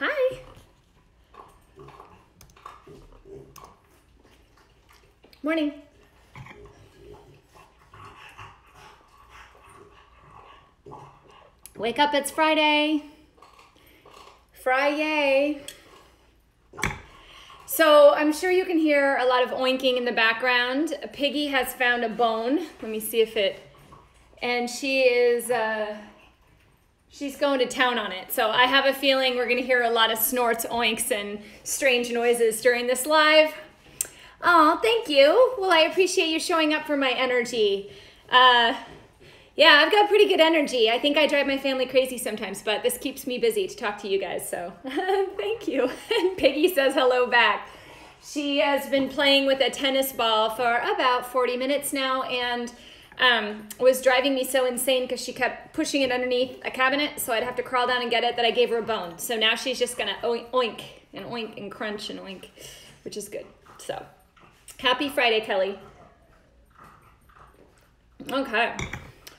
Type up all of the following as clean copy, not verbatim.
Hi. Morning. Wake up, it's Friday. Friday. So I'm sure you can hear a lot of oinking in the background. Piggy has found a bone. Let me see if it, and she is, she's going to town on it. So I have a feeling we're gonna hear a lot of snorts, oinks, and strange noises during this live. Oh, thank you. Well, I appreciate you showing up for my energy. Yeah, I've got pretty good energy. I think I drive my family crazy sometimes, but this keeps me busy to talk to you guys, so thank you. And Piggy says hello back. She has been playing with a tennis ball for about 40 minutes now and was driving me so insane because she kept pushing it underneath a cabinet, so I'd have to crawl down and get it, that I gave her a bone. So now she's just gonna oink and crunch and oink, which is good. So happy Friday, Kelly. Okay.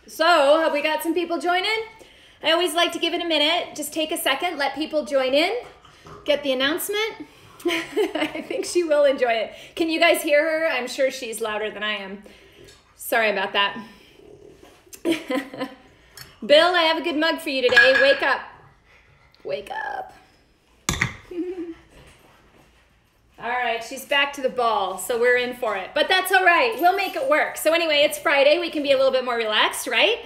So, have we got some people joining? I always like to give it a minute. Just take a second, let people join in, get the announcement. I think she will enjoy it. Can you guys hear her? I'm sure she's louder than I am. Sorry about that. Bill, I have a good mug for you today. Wake up. Wake up. All right, she's back to the ball, so we're in for it. But that's all right. We'll make it work. So anyway, it's Friday. We can be a little bit more relaxed, right?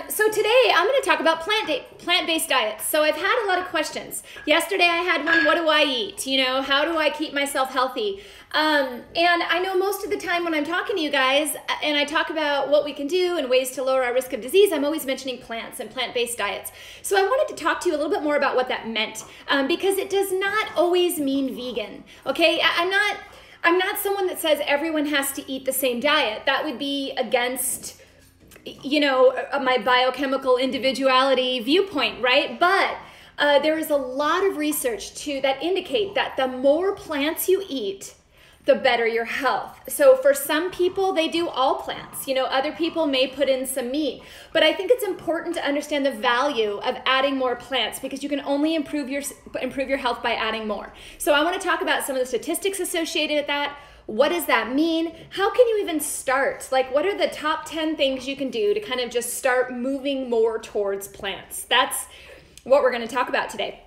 So today, I'm going to talk about plant-based diets. So I've had a lot of questions. Yesterday, I had one, what do I eat? You know, how do I keep myself healthy? And I know most of the time when I'm talking to you guys and I talk about what we can do and ways to lower our risk of disease, I'm always mentioning plants and plant-based diets. So I wanted to talk to you a little bit more about what that meant because it does not always mean vegan, okay? I'm not someone that says everyone has to eat the same diet. That would be against, you know, my biochemical individuality viewpoint, right? But there is a lot of research too that indicate that the more plants you eat, the better your health. So for some people, they do all plants. You know, other people may put in some meat. But I think it's important to understand the value of adding more plants because you can only improve your health by adding more. So I want to talk about some of the statistics associated with that. What does that mean? How can you even start? Like, what are the top 10 things you can do to kind of just start moving more towards plants? That's what we're going to talk about today.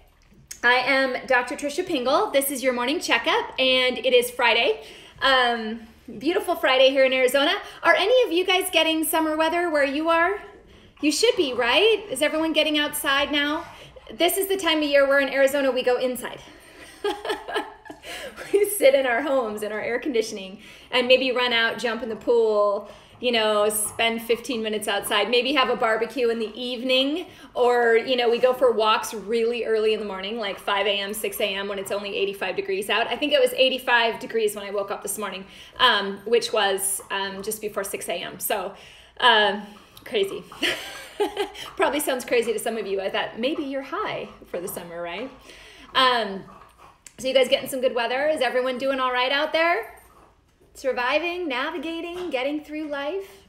I am Dr. Tricia Pingel. This is your morning checkup, and it is Friday. Beautiful Friday here in Arizona. Are any of you guys getting summer weather where you are? You should be, right? Is everyone getting outside now? This is the time of year where in Arizona we go inside. We sit in our homes in our air conditioning and maybe run out, jump in the pool, you know, spend 15 minutes outside, maybe have a barbecue in the evening, or, you know, we go for walks really early in the morning, like 5 a.m., 6 a.m. when it's only 85 degrees out. I think it was 85 degrees when I woke up this morning, which was just before 6 a.m. So crazy. Probably sounds crazy to some of you. I thought maybe you're high for the summer, right? So you guys getting some good weather? Is everyone doing all right out there? Surviving, navigating, getting through life.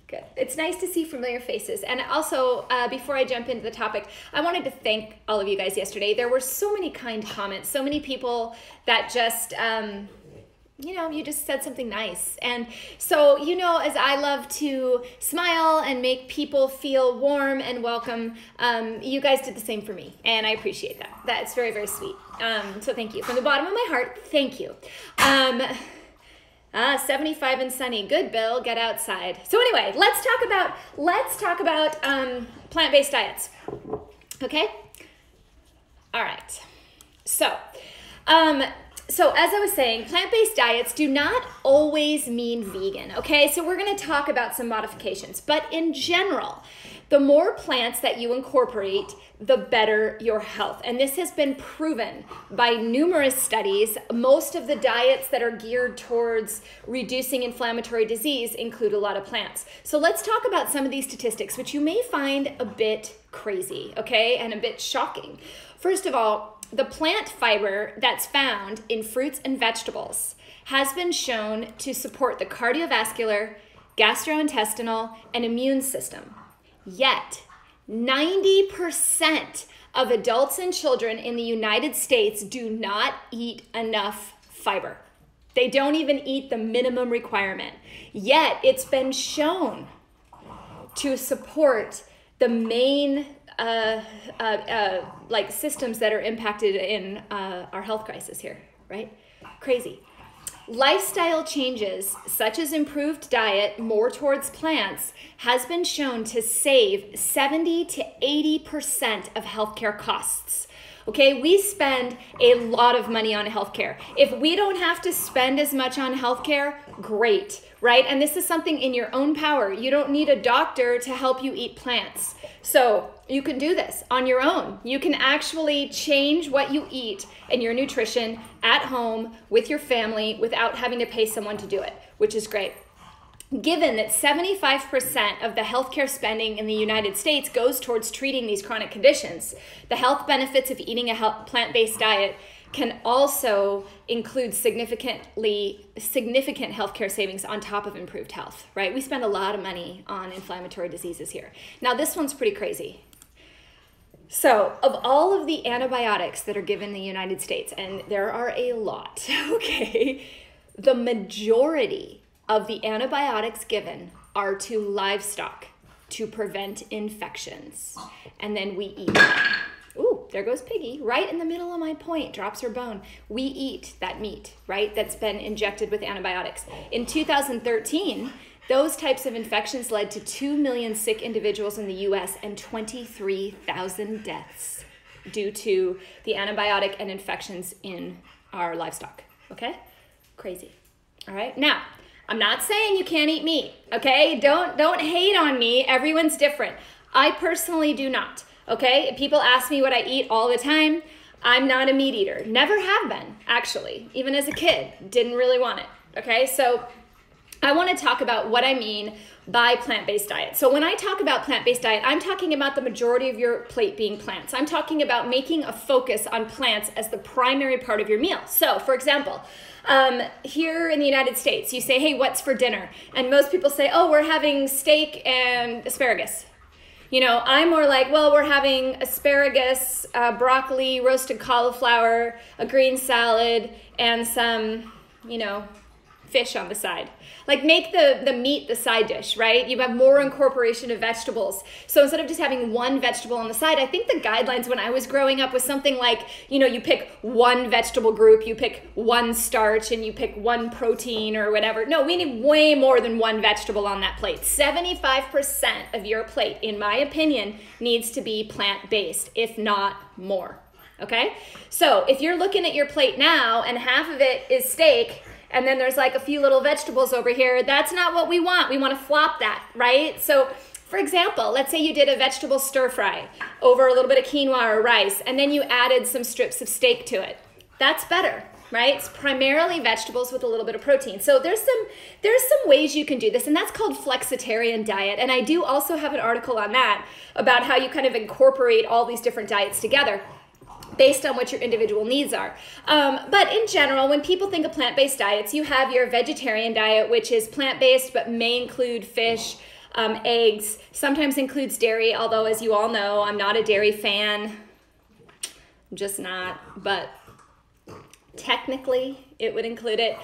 Good. It's nice to see familiar faces. And also, before I jump into the topic, I wanted to thank all of you guys yesterday. There were so many kind comments, so many people that just, you know, you just said something nice. And so, you know, as I love to smile and make people feel warm and welcome, you guys did the same for me. And I appreciate that. That's very, very sweet. So thank you. From the bottom of my heart, thank you. 75 and sunny. Good, Bill. Get outside. So anyway, let's talk about plant-based diets. Okay? All right. So as I was saying, plant-based diets do not always mean vegan, okay? So we're going to talk about some modifications. But in general, the more plants that you incorporate, the better your health. And this has been proven by numerous studies. Most of the diets that are geared towards reducing inflammatory disease include a lot of plants. So let's talk about some of these statistics, which you may find a bit crazy, okay, and a bit shocking. First of all, the plant fiber that's found in fruits and vegetables has been shown to support the cardiovascular, gastrointestinal, and immune system. Yet, 90% of adults and children in the United States do not eat enough fiber. They don't even eat the minimum requirement. Yet it's been shown to support the main like systems that are impacted in our health crisis here, right? Crazy. Lifestyle changes, such as improved diet, more towards plants, has been shown to save 70 to 80% of healthcare costs. Okay, we spend a lot of money on healthcare. If we don't have to spend as much on healthcare, great, right? And this is something in your own power. You don't need a doctor to help you eat plants. So you can do this on your own. You can actually change what you eat and your nutrition at home with your family without having to pay someone to do it, which is great. Given that 75% of the healthcare spending in the United States goes towards treating these chronic conditions, the health benefits of eating a plant-based diet can also include significant healthcare savings on top of improved health, right? We spend a lot of money on inflammatory diseases here. Now, this one's pretty crazy. So, of all of the antibiotics that are given in the United States, and there are a lot, okay, the majority of the antibiotics given are to livestock to prevent infections. And then we eat them. Ooh, there goes Piggy, right in the middle of my point, drops her bone. We eat that meat, right, that's been injected with antibiotics. In 2013, those types of infections led to 2 million sick individuals in the US and 23,000 deaths due to the antibiotic and infections in our livestock, okay? Crazy, all right? Now, I'm not saying you can't eat meat, okay? Don't hate on me. Everyone's different. I personally do not, okay? People ask me what I eat all the time. I'm not a meat eater. Never have been, actually. Even as a kid, didn't really want it, okay? So I want to talk about what I mean by plant-based diet. So when I talk about plant-based diet, I'm talking about the majority of your plate being plants. I'm talking about making a focus on plants as the primary part of your meal. So, for example, here in the United States, you say, hey, what's for dinner? And most people say, oh, we're having steak and asparagus. You know, I'm more like, well, we're having asparagus, broccoli, roasted cauliflower, a green salad, and some, you know, fish on the side. Like, make the meat the side dish, right? You have more incorporation of vegetables. So instead of just having one vegetable on the side, I think the guidelines when I was growing up was something like, you know, you pick one vegetable group, you pick one starch, and you pick one protein or whatever. No, we need way more than one vegetable on that plate. 75% of your plate, in my opinion, needs to be plant-based, if not more, okay? So if you're looking at your plate now and half of it is steak, and then there's like a few little vegetables over here, that's not what we want. We want to flop that, right? So, for example, let's say you did a vegetable stir fry over a little bit of quinoa or rice, and then you added some strips of steak to it. That's better, right? It's primarily vegetables with a little bit of protein. So there's some ways you can do this, and that's called flexitarian diet. And I do also have an article on that about how you kind of incorporate all these different diets together based on what your individual needs are. But in general, when people think of plant-based diets, you have your vegetarian diet, which is plant-based but may include fish, eggs, sometimes includes dairy, although as you all know, I'm not a dairy fan. I'm just not, but technically it would include it.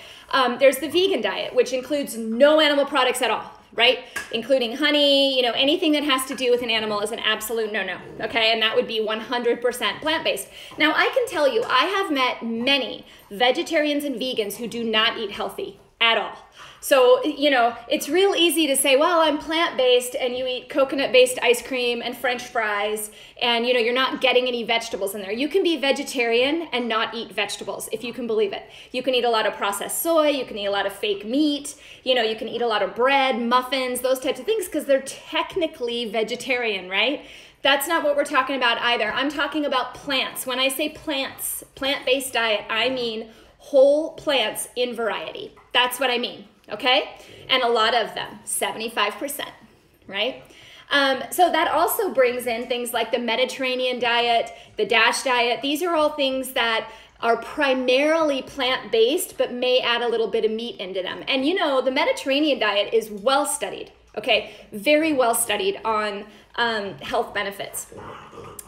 There's the vegan diet, which includes no animal products at all, right? Including honey, you know, anything that has to do with an animal is an absolute no-no, okay? And that would be 100% plant-based. Now, I can tell you, I have met many vegetarians and vegans who do not eat healthy at all. So, you know, it's real easy to say, well, I'm plant-based, and you eat coconut-based ice cream and French fries, and, you know, you're not getting any vegetables in there. You can be vegetarian and not eat vegetables, if you can believe it. You can eat a lot of processed soy, you can eat a lot of fake meat, you know, you can eat a lot of bread, muffins, those types of things, because they're technically vegetarian, right? That's not what we're talking about either. I'm talking about plants. When I say plants, plant-based diet, I mean whole plants in variety. That's what I mean. Okay? And a lot of them, 75%, right? So that also brings in things like the Mediterranean diet, the DASH diet. These are all things that are primarily plant-based, but may add a little bit of meat into them. And you know, the Mediterranean diet is well studied, okay? Very well studied on health benefits.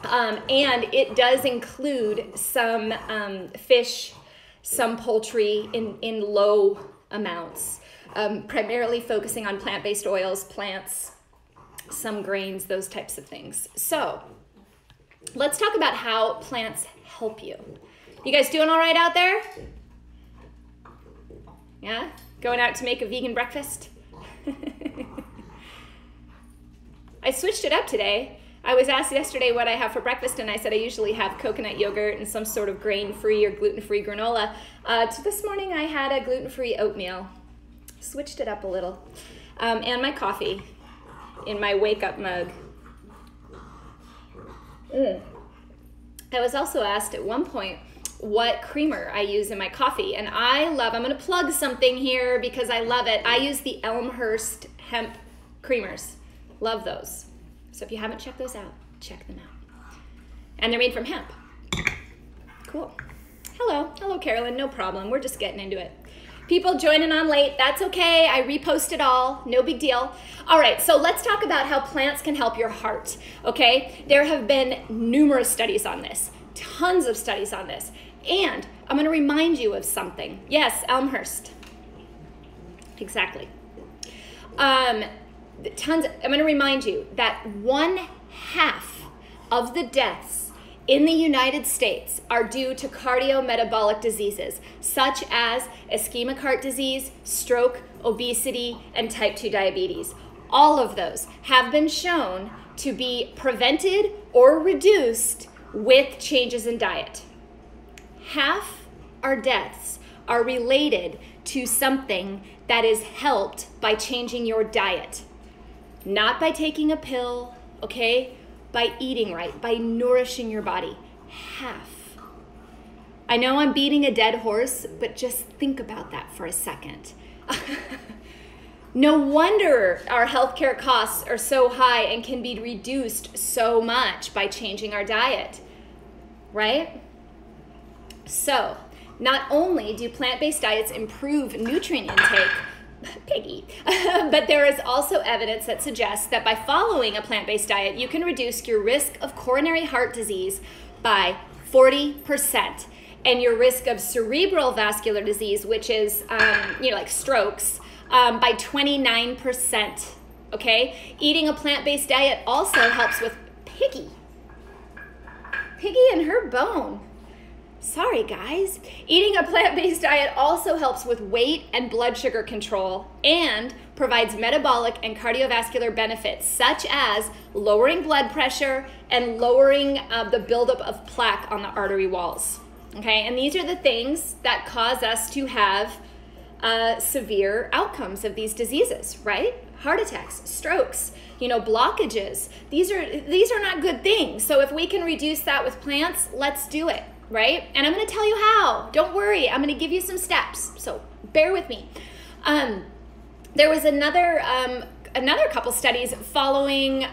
And it does include some fish, some poultry in low amounts, primarily focusing on plant-based oils, plants, some grains, those types of things. So let's talk about how plants help you. You guys doing all right out there? Yeah? Going out to make a vegan breakfast? I switched it up today. I was asked yesterday what I have for breakfast, and I said I usually have coconut yogurt and some sort of grain-free or gluten-free granola. This morning I had a gluten-free oatmeal. Switched it up a little. And my coffee in my wake-up mug. I was also asked at one point what creamer I use in my coffee, and I'm going to plug something here because I love it. I use the Elmhurst hemp creamers. Love those. So if you haven't checked those out, check them out. And they're made from hemp. Cool. Hello Carolyn, no problem. We're just getting into it. People joining on late, that's okay. I repost it all, no big deal. All right, so let's talk about how plants can help your heart, okay? There have been numerous studies on this, tons of studies on this. And I'm gonna remind you of something. Yes, Elmhurst, exactly. I'm gonna remind you that 1/2 of the deaths in the United States are due to cardiometabolic diseases, such as ischemic heart disease, stroke, obesity, and type 2 diabetes. All of those have been shown to be prevented or reduced with changes in diet. Half our deaths are related to something that is helped by changing your diet. Not by taking a pill, okay? By eating right, by nourishing your body. Half. I know I'm beating a dead horse, but just think about that for a second. No wonder our healthcare costs are so high and can be reduced so much by changing our diet, right? So, not only do plant-based diets improve nutrient intake, piggy, but there is also evidence that suggests that by following a plant-based diet, you can reduce your risk of coronary heart disease by 40% and your risk of cerebral vascular disease, which is, like strokes, by 29%, okay? Eating a plant-based diet also helps with Piggy and her bone. Sorry, guys. Eating a plant-based diet also helps with weight and blood sugar control and provides metabolic and cardiovascular benefits, such as lowering blood pressure and lowering the buildup of plaque on the artery walls. Okay, and these are the things that cause us to have severe outcomes of these diseases, right? Heart attacks, strokes, blockages. These are not good things. So if we can reduce that with plants, let's do it. Right? And I'm going to tell you how. Don't worry. I'm going to give you some steps. So bear with me. There was another couple studies following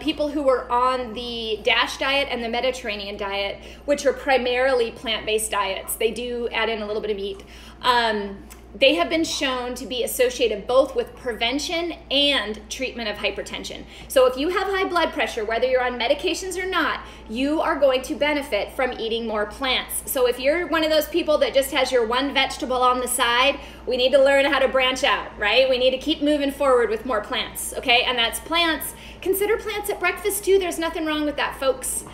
people who were on the DASH diet and the Mediterranean diet, which are primarily plant-based diets. They do add in a little bit of meat. They have been shown to be associated both with prevention and treatment of hypertension. So if you have high blood pressure, whether you're on medications or not, you are going to benefit from eating more plants. So if you're one of those people that just has your one vegetable on the side, we need to learn how to branch out, right? We need to keep moving forward with more plants, okay? And that's plants. Consider plants at breakfast too. There's nothing wrong with that, folks.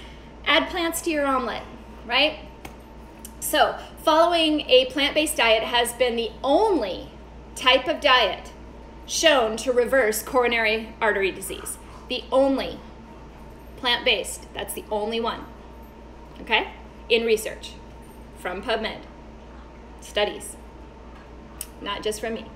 Add plants to your omelet, right? So, following a plant-based diet has been the only type of diet shown to reverse coronary artery disease. The only plant-based, that's the only one, okay? In research, from PubMed, studies, not just from me.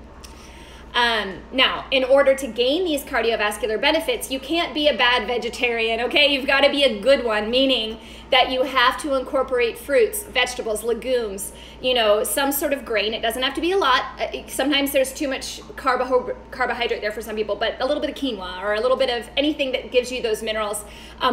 Now, in order to gain these cardiovascular benefits, you can't be a bad vegetarian, okay? You've got to be a good one, meaning that you have to incorporate fruits, vegetables, legumes, some sort of grain. It doesn't have to be a lot. Sometimes there's too much carbohydrate there for some people, but a little bit of quinoa or a little bit of anything that gives you those minerals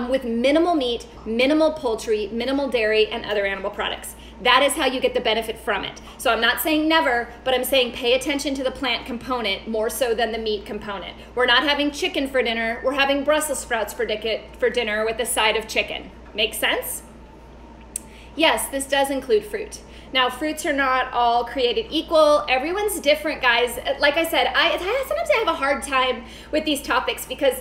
with minimal meat, minimal poultry, minimal dairy, and other animal products. That is how you get the benefit from it. So I'm not saying never, but I'm saying pay attention to the plant component more so than the meat component. We're not having chicken for dinner. We're having Brussels sprouts for dinner with a side of chicken, Make sense? Yes, this does include fruit. Now, fruits are not all created equal. Everyone's different, guys. Like I said, sometimes I have a hard time with these topics because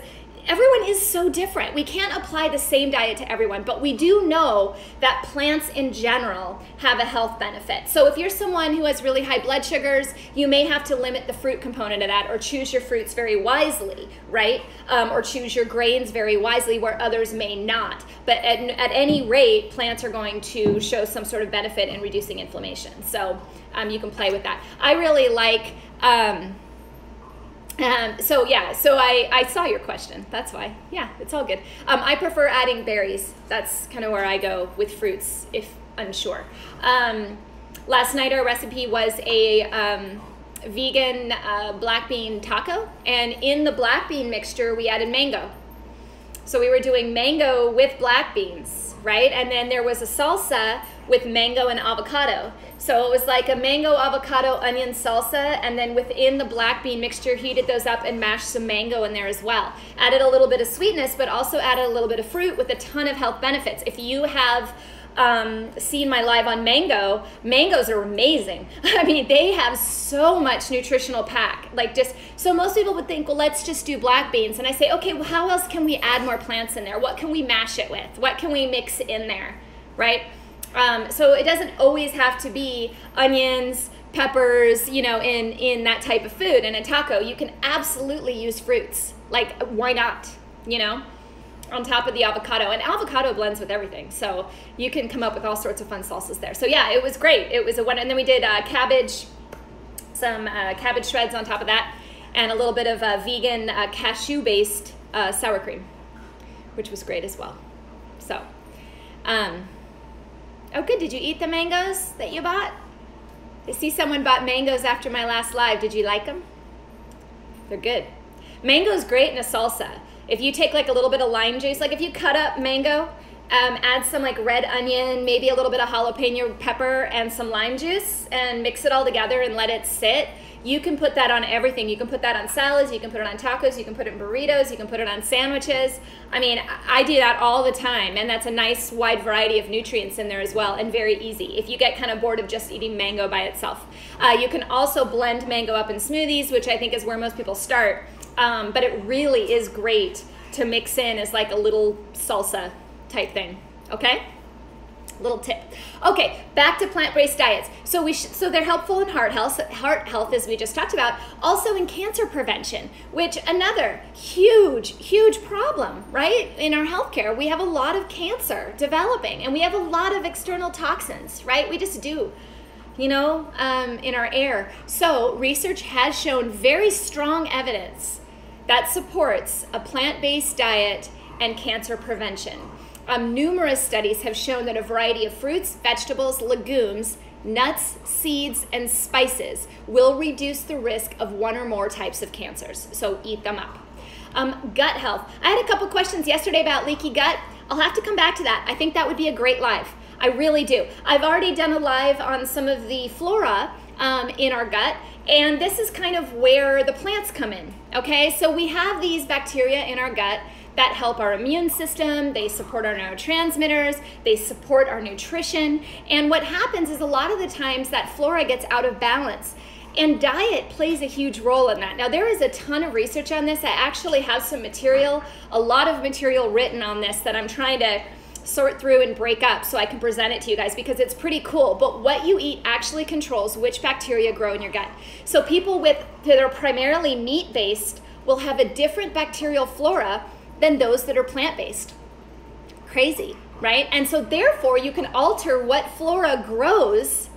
everyone is so different. We can't apply the same diet to everyone, but we do know that plants in general have a health benefit. So if you're someone who has really high blood sugars, you may have to limit the fruit component of that, or choose your fruits very wisely, right? Or choose your grains very wisely where others may not. But at any rate, plants are going to show some sort of benefit in reducing inflammation. So you can play with that. I really like... so I saw your question. That's why. Yeah, it's all good. I prefer adding berries. That's kind of where I go with fruits if unsure. Last night our recipe was a vegan black bean taco, and in the black bean mixture we added mango. So we were doing mango with black beans, right? And then there was a salsa with mango and avocado. So it was like a mango, avocado, onion salsa, and then within the black bean mixture, heated those up and mashed some mango in there as well. Added a little bit of sweetness, but also added a little bit of fruit with a ton of health benefits. If you have seen my live on mango, mangoes are amazing. I mean, they have so much nutritional pack. So most people would think, well, let's just do black beans. And I say, okay, well, how else can we add more plants in there? What can we mash it with? What can we mix in there, right? So it doesn't always have to be onions, peppers, in that type of food. In a taco, you can absolutely use fruits. Like, why not, on top of the avocado. And avocado blends with everything. So you can come up with all sorts of fun salsas there. So yeah, it was great. It was a one. And then we did cabbage, some cabbage shreds on top of that, and a little bit of vegan cashew-based sour cream, which was great as well. So, oh, good. Did you eat the mangoes that you bought? I see someone bought mangoes after my last live. Did you like them? They're good. Mango's great in a salsa. If you take like a little bit of lime juice, like if you cut up mango, add some like red onion, maybe a little bit of jalapeno pepper and some lime juice, and mix it all together and let it sit. You can put that on everything. You can put that on salads, you can put it on tacos, you can put it in burritos, you can put it on sandwiches. I mean, I do that all the time, and that's a nice wide variety of nutrients in there as well, and very easy if you get kind of bored of just eating mango by itself. You can also blend mango up in smoothies, which I think is where most people start, but it really is great to mix in as like a little salsa type thing, okay? Little tip. Okay, back to plant-based diets. So they're helpful in heart health as we just talked about, also in cancer prevention, which another huge problem, right? In our healthcare, we have a lot of cancer developing, and we have a lot of external toxins, right? We just do, in our air. So research has shown very strong evidence that supports a plant-based diet and cancer prevention. Numerous studies have shown that a variety of fruits, vegetables, legumes, nuts, seeds, and spices will reduce the risk of one or more types of cancers. So eat them up. Gut health. I had a couple questions yesterday about leaky gut. I'll have to come back to that. I think that would be a great live. I really do. I've already done a live on some of the flora in our gut, and this is kind of where the plants come in, okay? So we have these bacteria in our gut that help our immune system, they support our neurotransmitters, they support our nutrition, and what happens is a lot of the times that flora gets out of balance, and diet plays a huge role in that. Now there is a ton of research on this. I actually have some material, a lot of material written on this that I'm trying to sort through and break up so I can present it to you guys because it's pretty cool. But what you eat actually controls which bacteria grow in your gut. So people that are primarily meat-based will have a different bacterial flora than those that are plant-based. Crazy, right? And so therefore you can alter what flora grows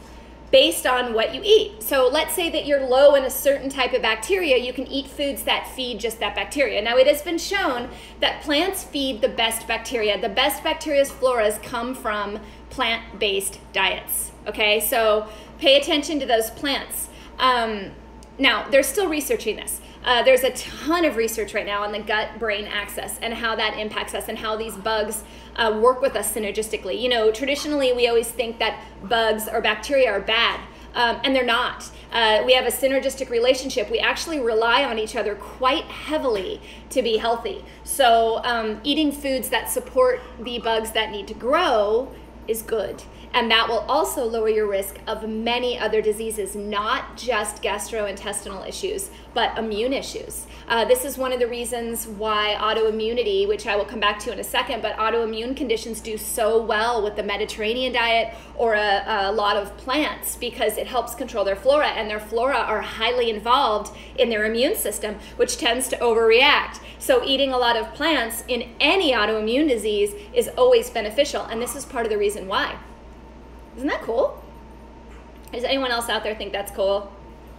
based on what you eat. So let's say that you're low in a certain type of bacteria, you can eat foods that feed just that bacteria. Now it has been shown that plants feed the best bacteria. The best bacteria's floras come from plant-based diets, okay? So pay attention to those plants. Now, they're still researching this. There's a ton of research right now on the gut-brain axis and how that impacts us and how these bugs work with us synergistically. Traditionally we always think that bugs or bacteria are bad. and they're not. We have a synergistic relationship. We actually rely on each other quite heavily to be healthy. So eating foods that support the bugs that need to grow is good. And that will also lower your risk of many other diseases, not just gastrointestinal issues, but immune issues. This is one of the reasons why autoimmunity, which I will come back to in a second, but autoimmune conditions do so well with the Mediterranean diet or a lot of plants, because it helps control their flora, and their flora are highly involved in their immune system, which tends to overreact. So eating a lot of plants in any autoimmune disease is always beneficial, and this is part of the reason why. Isn't that cool? Does anyone else out there think that's cool?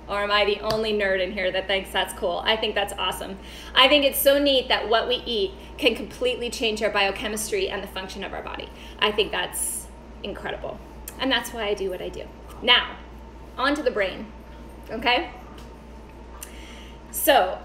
Or am I the only nerd in here that thinks that's cool? I think that's awesome. I think it's so neat that what we eat can completely change our biochemistry and the function of our body. I think that's incredible. And that's why I do what I do. Now, on to the brain, okay? So,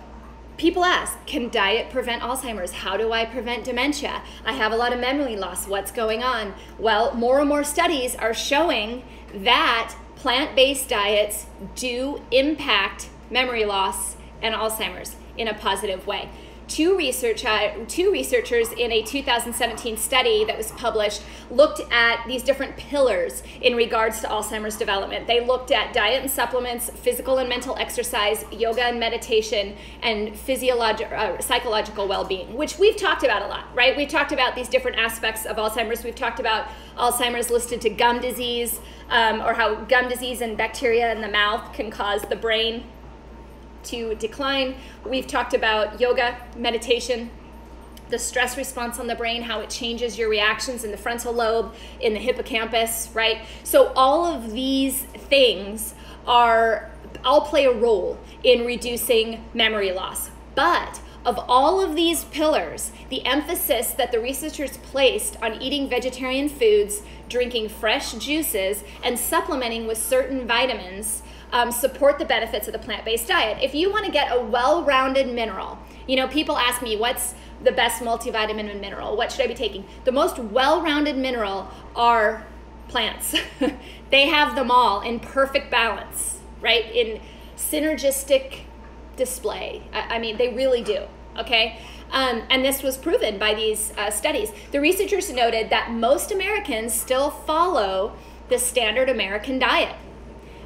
people ask, can diet prevent Alzheimer's? How do I prevent dementia? I have a lot of memory loss. What's going on? Well, more and more studies are showing that plant-based diets do impact memory loss and Alzheimer's in a positive way. Two researchers in a 2017 study that was published looked at these different pillars in regards to Alzheimer's development. They looked at diet and supplements, physical and mental exercise, yoga and meditation, and psychological well-being, which we've talked about a lot, right? We've talked about these different aspects of Alzheimer's. We've talked about Alzheimer's listed to gum disease, or how gum disease and bacteria in the mouth can cause the brain to decline. We've talked about yoga, meditation, the stress response on the brain, how it changes your reactions in the frontal lobe, in the hippocampus, right? So all of these things all play a role in reducing memory loss. But of all of these pillars, the emphasis that the researchers placed on eating vegetarian foods, drinking fresh juices, and supplementing with certain vitamins support the benefits of the plant-based diet. If you want to get a well-rounded mineral, people ask me, what's the best multivitamin and mineral? What should I be taking? The most well-rounded mineral are plants. They have them all in perfect balance, right? In synergistic display. I mean, they really do, okay? And this was proven by these studies. The researchers noted that most Americans still follow the standard American diet.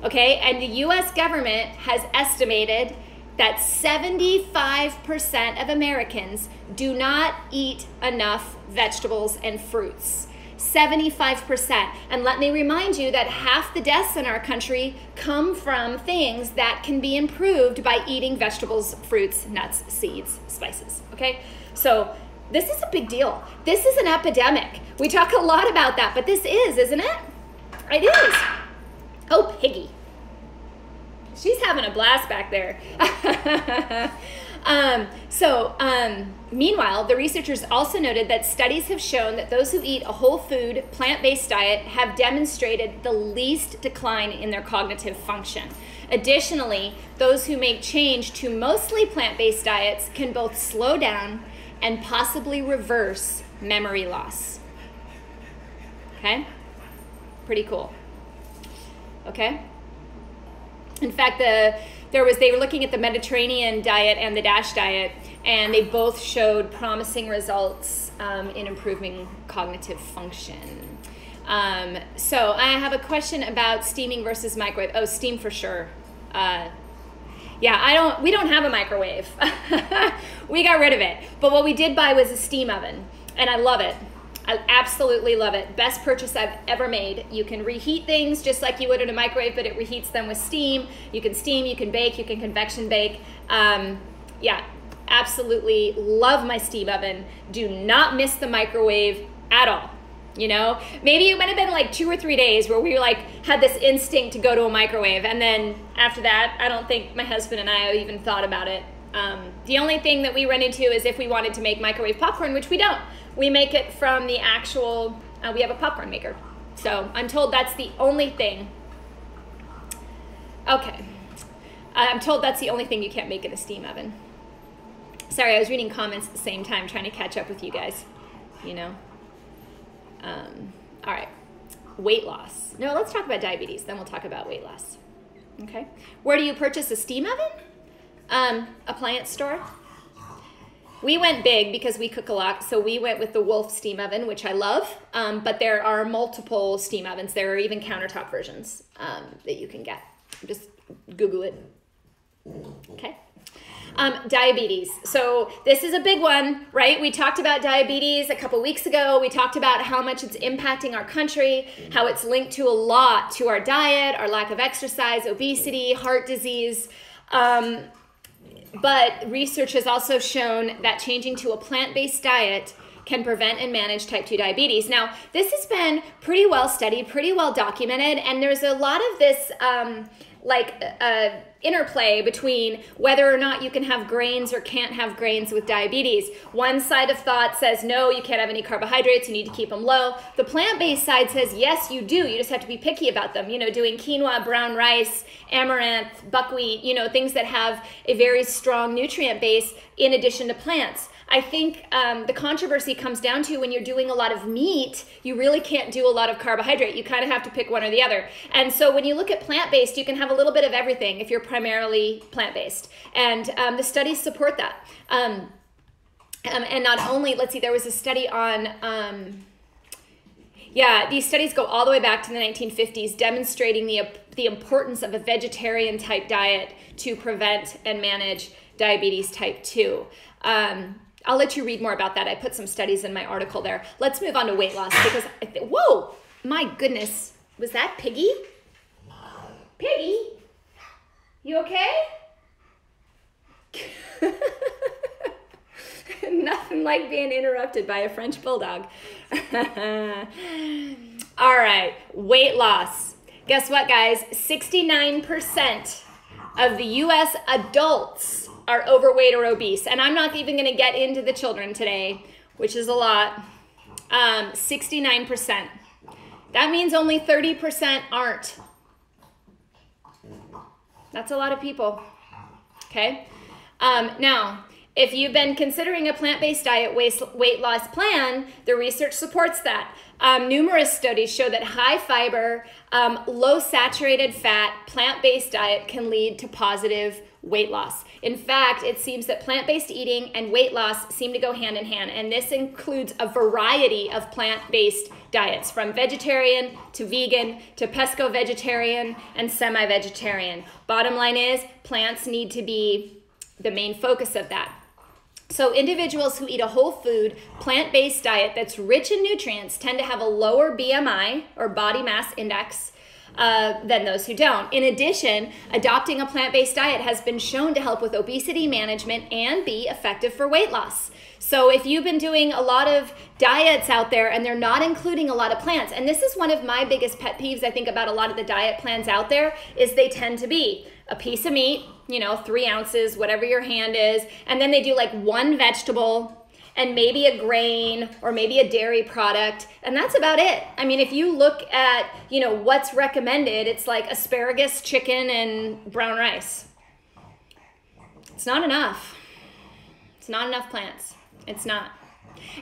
Okay, and the US government has estimated that 75% of Americans do not eat enough vegetables and fruits. 75%. And let me remind you that half the deaths in our country come from things that can be improved by eating vegetables, fruits, nuts, seeds, spices. Okay, so this is a big deal. This is an epidemic. We talk a lot about that, but this is, isn't it? It is. Oh, Piggy. She's having a blast back there. Meanwhile, the researchers also noted that studies have shown that those who eat a whole food, plant-based diet have demonstrated the least decline in their cognitive function. Additionally, those who make change to mostly plant-based diets can both slow down and possibly reverse memory loss. Okay? Pretty cool. Okay? In fact, they were looking at the Mediterranean diet and the DASH diet, and they both showed promising results in improving cognitive function. So I have a question about steaming versus microwave. Oh, steam for sure. Yeah, we don't have a microwave. We got rid of it. But what we did buy was a steam oven, and I love it. I absolutely love it. Best purchase I've ever made. You can reheat things just like you would in a microwave, but it reheats them with steam. You can steam, you can bake, you can convection bake. Yeah, absolutely love my steam oven. Do not miss the microwave at all. Maybe it might have been like 2 or 3 days where we had this instinct to go to a microwave, and then after that, I don't think my husband and I even thought about it. The only thing that we run into is if we wanted to make microwave popcorn, which we don't. We make it from the actual, we have a popcorn maker. So I'm told that's the only thing. Okay. I'm told that's the only thing you can't make in a steam oven. Sorry, I was reading comments at the same time, trying to catch up with you guys, All right. weight loss. No, let's talk about diabetes, then we'll talk about weight loss. Okay. Where do you purchase a steam oven? Appliance store. We went big because we cook a lot, so we went with the Wolf steam oven, which I love, but there are multiple steam ovens. There are even countertop versions that you can get. Just Google it. Okay. Diabetes. So this is a big one, right? We talked about diabetes a couple weeks ago. We talked about how much it's impacting our country, how it's linked to a lot to our diet, our lack of exercise, obesity, heart disease. But research has also shown that changing to a plant-based diet can prevent and manage type 2 diabetes. Now, this has been pretty well studied, pretty well documented, and there's a lot of this interplay between whether or not you can have grains or can't have grains with diabetes. One side of thought says, no, you can't have any carbohydrates, you need to keep them low. The plant-based side says, yes, you do. You just have to be picky about them. You know, doing quinoa, brown rice, amaranth, buckwheat, you know, things that have a very strong nutrient base in addition to plants. I think the controversy comes down to when you're doing a lot of meat, you really can't do a lot of carbohydrate. You kind of have to pick one or the other. And so when you look at plant-based, you can have a little bit of everything if you're primarily plant-based. And the studies support that. And not only, let's see, there was a study on, these studies go all the way back to the 1950s, demonstrating the importance of a vegetarian type diet to prevent and manage diabetes type 2. I'll let you read more about that. I put some studies in my article there. Let's move on to weight loss because, whoa, my goodness. Was that Piggy? Piggy? You okay? Nothing like being interrupted by a French bulldog. All right, weight loss. Guess what, guys? 69% of the U.S. adults are overweight or obese. And I'm not even going to get into the children today, which is a lot. 69%. That means only 30% aren't. That's a lot of people. Okay? Now, if you've been considering a plant-based diet weight loss plan, the research supports that. Numerous studies show that high fiber, low saturated fat, plant-based diet can lead to positive weight loss. In fact, it seems that plant-based eating and weight loss seem to go hand in hand, and this includes a variety of plant-based diets, from vegetarian to vegan to pesco-vegetarian and semi-vegetarian. Bottom line is, plants need to be the main focus of that. So individuals who eat a whole food, plant-based diet that's rich in nutrients tend to have a lower BMI or body mass index than those who don't. In addition, adopting a plant-based diet has been shown to help with obesity management and be effective for weight loss. So if you've been doing a lot of diets out there and they're not including a lot of plants, and this is one of my biggest pet peeves I think about a lot of the diet plans out there, is they tend to be a piece of meat, 3 ounces, whatever your hand is, and then they do like one vegetable and maybe a grain or maybe a dairy product, and that's about it. I mean, if you look at, what's recommended, it's like asparagus, chicken, and brown rice. It's not enough. It's not enough plants. It's not.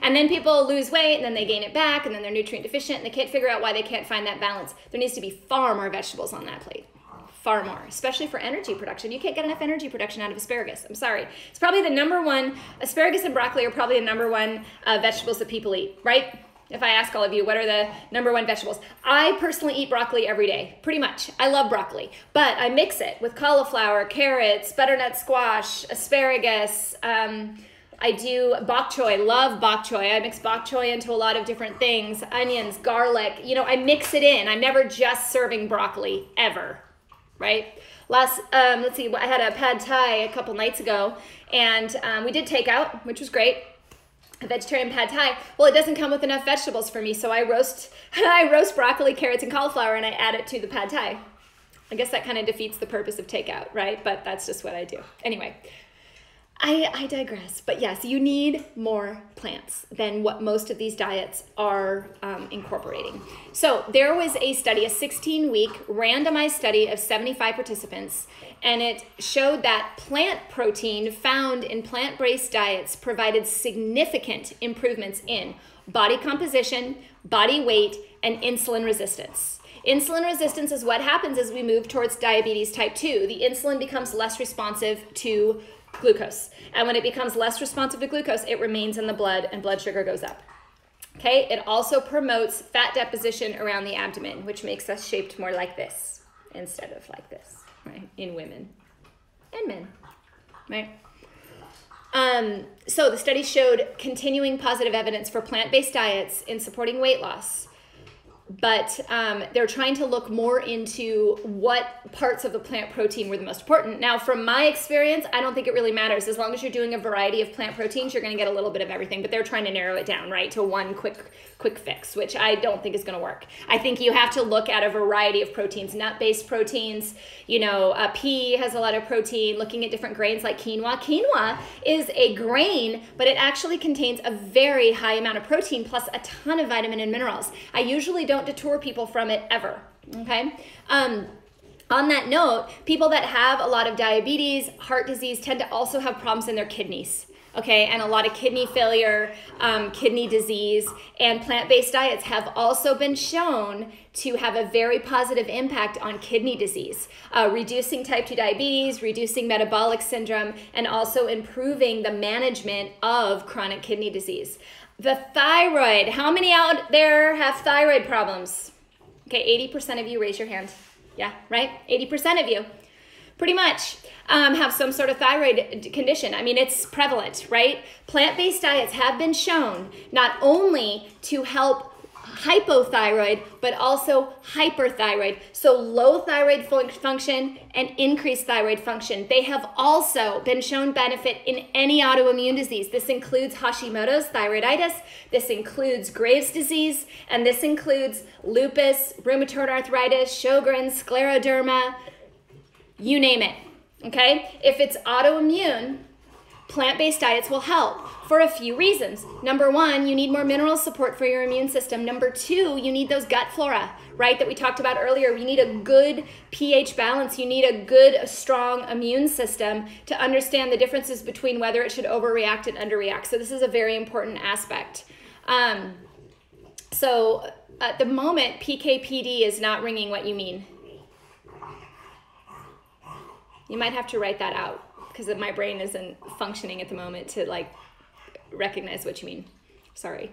And then people lose weight, and then they gain it back, and then they're nutrient deficient, and they can't figure out why they can't find that balance. There needs to be far more vegetables on that plate. Far more, especially for energy production. You can't get enough energy production out of asparagus. I'm sorry. It's probably the number one, asparagus and broccoli are probably the number one vegetables that people eat, right? If I ask all of you, what are the number one vegetables? I personally eat broccoli every day, pretty much. I love broccoli, but I mix it with cauliflower, carrots, butternut squash, asparagus. I do bok choy, love bok choy. I mix bok choy into a lot of different things, onions, garlic. I mix it in. I'm never just serving broccoli, ever. Right? Let's see, I had a pad thai a couple nights ago, and we did takeout, which was great. A vegetarian pad thai. Well, it doesn't come with enough vegetables for me, so I roast broccoli, carrots, and cauliflower, and I add it to the pad thai. I guess that kind of defeats the purpose of takeout, right? But that's just what I do. Anyway, I digress. But yes, you need more plants than what most of these diets are incorporating. So there was a study, a 16-week randomized study of 75 participants, and it showed that plant protein found in plant-based diets provided significant improvements in body composition, body weight, and insulin resistance. Insulin resistance is what happens as we move towards diabetes type 2. The insulin becomes less responsive to glucose. And when it becomes less responsive to glucose, it remains in the blood and blood sugar goes up. Okay, it also promotes fat deposition around the abdomen, which makes us shaped more like this instead of like this, right, in women and men, right? So the study showed continuing positive evidence for plant-based diets in supporting weight loss, but they're trying to look more into what parts of the plant protein were the most important. Now, from my experience, I don't think it really matters. As long as you're doing a variety of plant proteins, you're going to get a little bit of everything, but they're trying to narrow it down, right, to one quick fix, which I don't think is going to work. I think you have to look at a variety of proteins, nut-based proteins. You know, pea has a lot of protein, looking at different grains like quinoa. Quinoa is a grain, but it actually contains a very high amount of protein plus a ton of vitamin and minerals. I usually don't deter people from it ever, okay? On that note, people that have a lot of diabetes, heart disease, tend to also have problems in their kidneys, okay? And a lot of kidney failure, kidney disease, and plant-based diets have also been shown to have a very positive impact on kidney disease, reducing type 2 diabetes, reducing metabolic syndrome, and also improving the management of chronic kidney disease. The thyroid, how many out there have thyroid problems? Okay, 80% of you, raise your hand. Yeah, right? 80% of you, pretty much, have some sort of thyroid condition. I mean, it's prevalent, right? Plant-based diets have been shown not only to help hypothyroid, but also hyperthyroid. So low thyroid function and increased thyroid function. They have also been shown benefit in any autoimmune disease. This includes Hashimoto's thyroiditis, this includes Graves' disease, and this includes lupus, rheumatoid arthritis, Sjogren's, scleroderma, you name it, okay? If it's autoimmune, plant-based diets will help for a few reasons. Number one, you need more mineral support for your immune system. Number two, you need those gut flora, right, that we talked about earlier. You need a good pH balance. You need a good, strong immune system to understand the differences between whether it should overreact and underreact. So this is a very important aspect. So at the moment, PKPD is not ringing what you mean. You might have to write that out because my brain isn't functioning at the moment to like recognize what you mean. Sorry.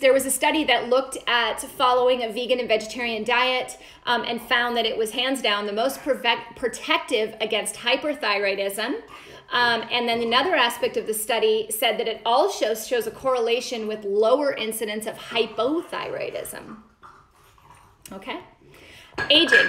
There was a study that looked at following a vegan and vegetarian diet and found that it was hands down the most protective against hyperthyroidism. And then another aspect of the study said that it also shows a correlation with lower incidence of hypothyroidism. Okay? Aging.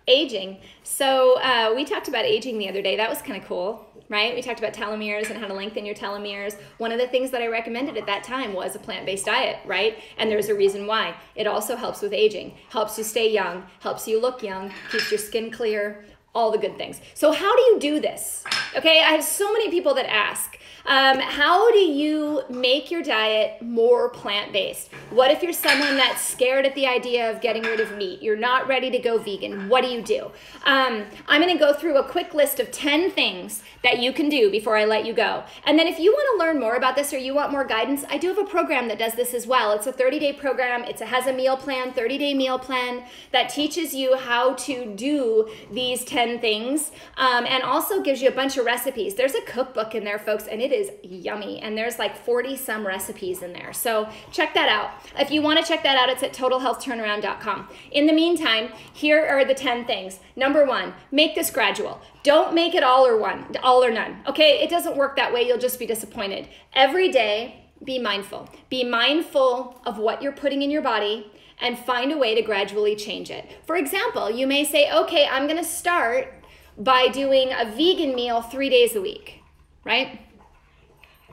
Aging. So we talked about aging the other day. That was kind of cool, right? We talked about telomeres and how to lengthen your telomeres. One of the things that I recommended at that time was a plant-based diet, right? And there's a reason why. It also helps with aging, helps you stay young, helps you look young, keeps your skin clear, all the good things. So how do you do this? Okay, I have so many people that ask, how do you make your diet more plant-based? What if you're someone that's scared at the idea of getting rid of meat? You're not ready to go vegan. What do you do? I'm going to go through a quick list of 10 things that you can do before I let you go. And then if you want to learn more about this or you want more guidance, I do have a program that does this as well. It's a 30-day program. It has a meal plan, 30-day meal plan that teaches you how to do these 10 things and also gives you a bunch of recipes. There's a cookbook in there, folks, and it is yummy. And there's like 40 some recipes in there. So check that out. If you want to check that out, it's at totalhealthturnaround.com. In the meantime, here are the 10 things. Number one, make this gradual. Don't make it all or none. Okay, it doesn't work that way. You'll just be disappointed. Every day, be mindful. Be mindful of what you're putting in your body and find a way to gradually change it. For example, you may say, okay, I'm going to start by doing a vegan meal 3 days a week, right?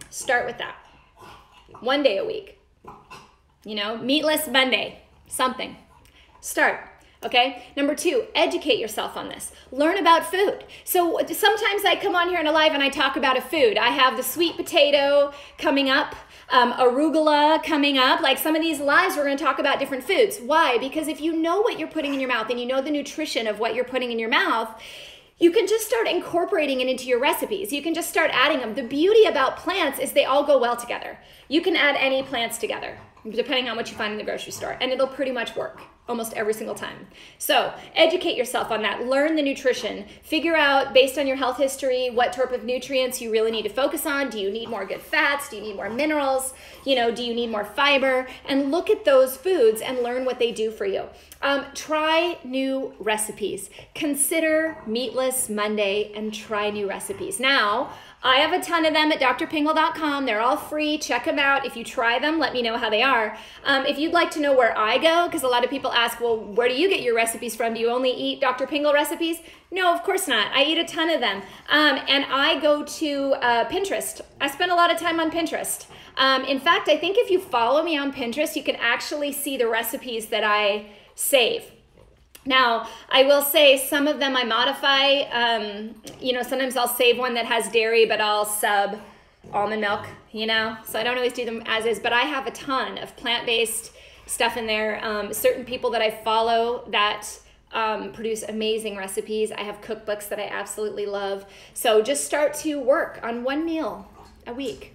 Start with that. 1 day a week. You know, meatless Monday, something. Start. Okay. Number two, educate yourself on this. Learn about food. So sometimes I come on here in a live and I talk about a food. I have the sweet potato coming up, arugula coming up. Like some of these lives, we're going to talk about different foods. Why? Because if you know what you're putting in your mouth and you know the nutrition of what you're putting in your mouth, you can just start incorporating it into your recipes. You can just start adding them. The beauty about plants is they all go well together. You can add any plants together, depending on what you find in the grocery store, and it'll pretty much work almost every single time. So educate yourself on that. Learn the nutrition. Figure out, based on your health history, what type of nutrients you really need to focus on. Do you need more good fats? Do you need more minerals? You know, do you need more fiber? And look at those foods and learn what they do for you. Try new recipes. Consider Meatless Monday and try new recipes. Now, I have a ton of them at drpingel.com. They're all free. Check them out. If you try them, let me know how they are. If you'd like to know where I go, because a lot of people ask, well, where do you get your recipes from? Do you only eat Dr. Pingel recipes? No, of course not. I eat a ton of them. And I go to Pinterest. I spend a lot of time on Pinterest. In fact, I think if you follow me on Pinterest, you can actually see the recipes that I save. Now, I will say some of them I modify. You know, sometimes I'll save one that has dairy, but I'll sub almond milk, you know? So I don't always do them as is, but I have a ton of plant-based stuff in there. Certain people that I follow that produce amazing recipes. I have cookbooks that I absolutely love. So just start to work on one meal a week.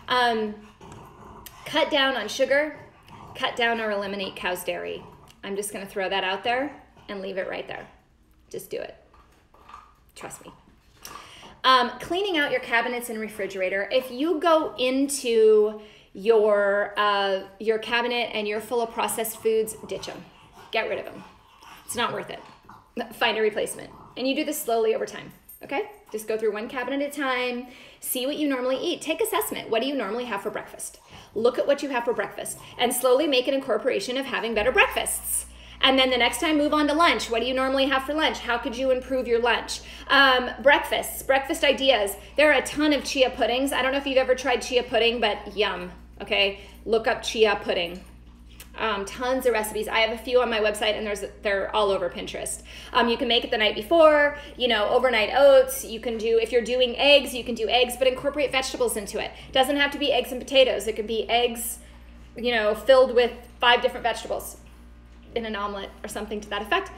Cut down on sugar, cut down or eliminate cow's dairy. I'm just gonna throw that out there and leave it right there. Just do it. Trust me. Cleaning out your cabinets and refrigerator. If you go into your cabinet and you're full of processed foods, ditch them. Get rid of them. It's not worth it. Find a replacement. And you do this slowly over time, okay? Just go through one cabinet at a time. See what you normally eat. Take assessment. What do you normally have for breakfast? Look at what you have for breakfast and slowly make an incorporation of having better breakfasts. And then the next time, move on to lunch. What do you normally have for lunch? How could you improve your lunch? Breakfast ideas. There are a ton of chia puddings. I don't know if you've ever tried chia pudding, but yum, okay? Look up chia pudding. Tons of recipes. I have a few on my website, and they're all over Pinterest. You can make it the night before, you know, overnight oats. You can do, if you're doing eggs, you can do eggs, but incorporate vegetables into it. Doesn't have to be eggs and potatoes. It could be eggs, you know, filled with 5 different vegetables in an omelet or something to that effect.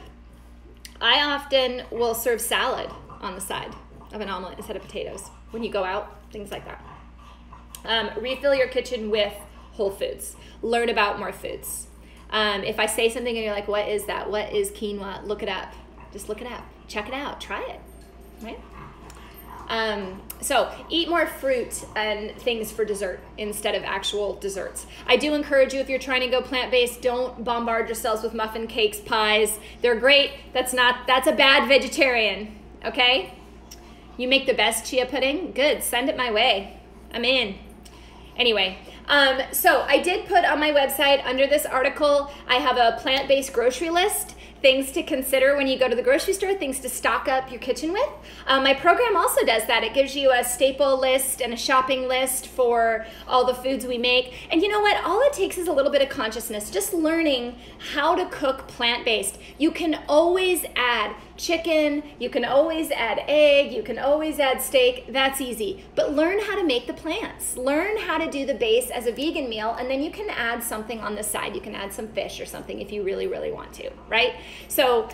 I often will serve salad on the side of an omelet instead of potatoes when you go out, things like that. Refill your kitchen with whole foods. Learn about more foods. If I say something and you're like, what is that? What is quinoa? Look it up. Just look it up. Check it out. Try it, right? So eat more fruit and things for dessert instead of actual desserts. I do encourage you, if you're trying to go plant-based, don't bombard yourselves with muffin cakes, pies. They're great. That's a bad vegetarian, okay? You make the best chia pudding? Good, send it my way. I'm in. Anyway, so I did put on my website under this article, I have a plant-based grocery list. Things to consider when you go to the grocery store, things to stock up your kitchen with. My program also does that. It gives you a staple list and a shopping list for all the foods we make. And you know what? All it takes is a little bit of consciousness, just learning how to cook plant-based. You can always add chicken, you can always add egg, you can always add steak. That's easy. But learn how to make the plants. Learn how to do the base as a vegan meal, and then you can add something on the side. You can add some fish or something if you really, really want to, right? So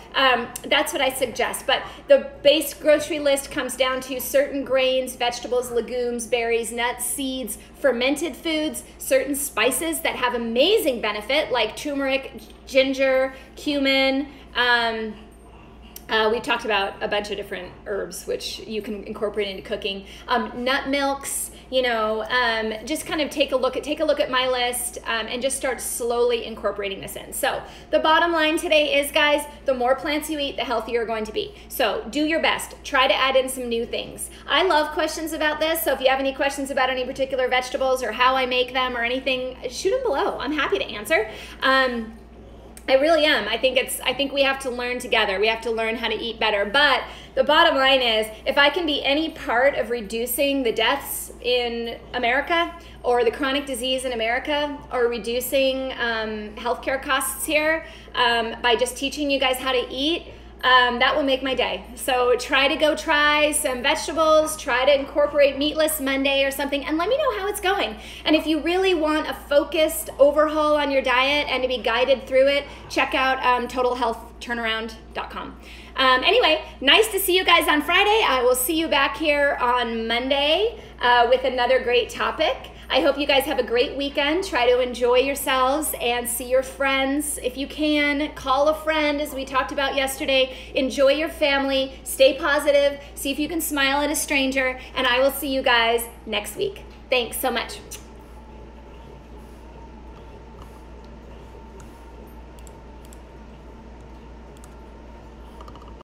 that's what I suggest. But the base grocery list comes down to certain grains, vegetables, legumes, berries, nuts, seeds, fermented foods, certain spices that have amazing benefit like turmeric, ginger, cumin. We talked about a bunch of different herbs which you can incorporate into cooking. Nut milks, you know, just kind of take a look at my list and just start slowly incorporating this in. So the bottom line today is, guys, the more plants you eat, the healthier you're going to be. So do your best. Try to add in some new things. I love questions about this, so if you have any questions about any particular vegetables or how I make them or anything, shoot them below. I'm happy to answer. I really am. I think we have to learn together. We have to learn how to eat better. But the bottom line is, if I can be any part of reducing the deaths in America or the chronic disease in America or reducing healthcare costs here by just teaching you guys how to eat, that will make my day. So try to go try some vegetables, try to incorporate Meatless Monday or something, and let me know how it's going. And if you really want a focused overhaul on your diet and to be guided through it, check out Total Health turnaround.com. Anyway, nice to see you guys on Friday. I will see you back here on Monday with another great topic. I hope you guys have a great weekend. Try to enjoy yourselves and see your friends. If you can, call a friend as we talked about yesterday. Enjoy your family. Stay positive. See if you can smile at a stranger. And I will see you guys next week. Thanks so much.